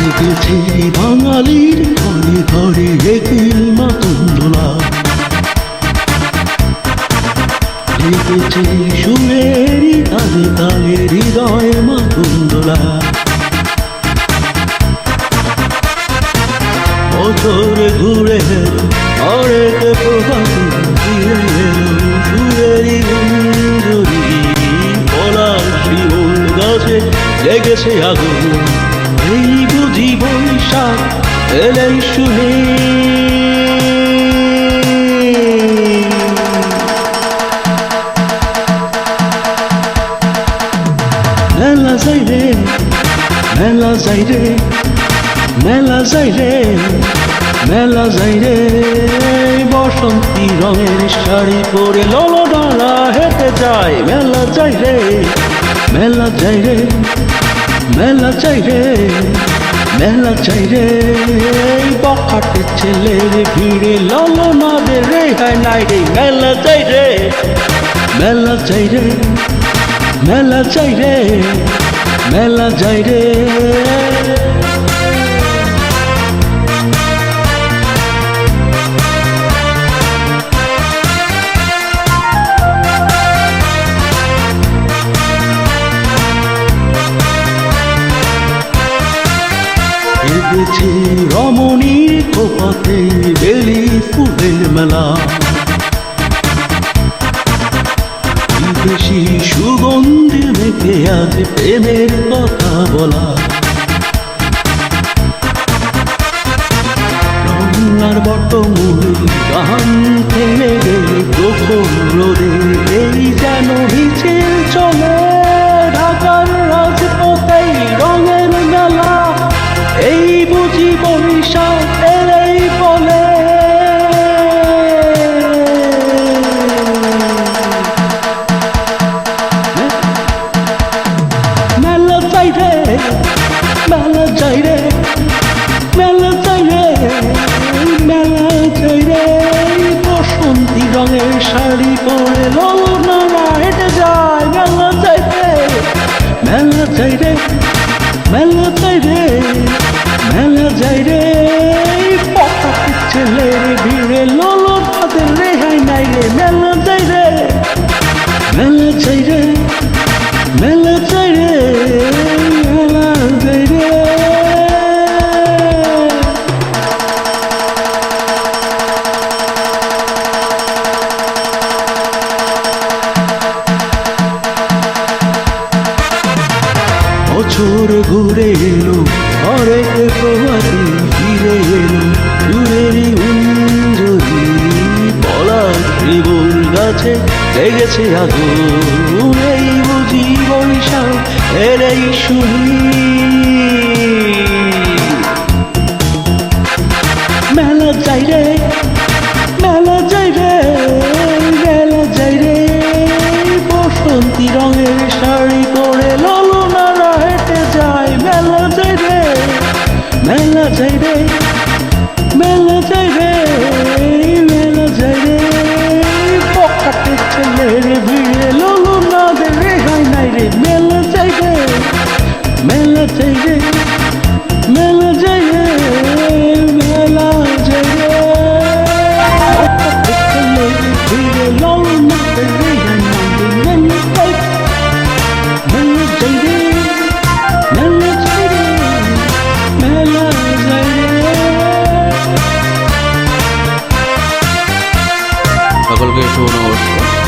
জেগেছে বাঙালির ঘরে ঘরে একিল মাতুন্দোলা, জেগেছে সুরেরই তালে তালে হৃদয় মাতুন্দোলা। বছর ঘুরে অনেক প্রভাতী ফিরে এলো সুরেরই গুঞ্জরি, পলাশ শিমুল গাছে জেগেছে আগুন, এই বুঝি বৈশাখ এলেই শুনে। মেলা যাই রে, মেলা যাই রে, মেলা যাই রে, মেলা যাই রে, বসন্তী রঙের শাড়ি পরে ললনারা হেঁটে যায়। মেলা যাই রে, মেলা যাই রে, মেলা চাই রে, মেলা চাই রে, বখাটে ছেলের ভিড়ে ললনাদের রেহাই নাই রে। মেলা চাই রে, মেলা চাই রে, মেলা চাই রে, মেলা যাই রে। জেগেছে রমণীর খোপাতে বেলি ফুলের মেলা, বিদেশি সুগন্ধি মেখে আজ প্রেমের কথা বলা। রঙার বটমূলে গান থেমে গেলে প্রখর রোদে, এই যেন মিছিল চলে ঢাকার রাজপথে রঙের মেলা, এই বুঝি বৈশাখ এলেই বলে। মেলা চাই রে, মেলা চাই রে, মেলা চাই রে, মেলা চাই রে, বসন্তী রঙের শাড়ি পরে ললনারা হেঁটে যায়। মেলা চাই রে, মেলা চাই রে, মেলা চাই রে, মেলা যাই রে, পকাতে ছেলের ভিড়ে ললনাদের রেহাই নাই রে। মেলা যাই রে, মেলা চাই রে, মেলা চাই রে, মেলা যাই রে। বছর ঘুরে এলো অনেক প্রভাতী ফিরে এলো সুরেরই গুঞ্জরি, পলাশ শিমুল গাছে লেগেছে আগুন, এই বুঝি বৈশাখ এলেই শুনি। মেলা যাই রে, মেলা যাই রে, মেলা যাই রে, বসন্তী রঙের শাড়ি পরে ললনারা হেঁটে যায়। মেলা যাই রে, মেলা যাই রে, মেলা যাই রে, মেলা যাই রে, পকাটে ছেলের ভিড়ে ললনাদের রেহাই নাই রে। মেলা যাই রে, মেলা যাই রে, মেলা যাই রে, মেলা যাই রে, পকাটে ছেলের ভিড়ে ললনাদের রেহাই নাই রে। মেলা যাই, মেলা যাই রে, মেলা যাই রে, মেলা যাই রে। সকলকে শুভ নমস্কার।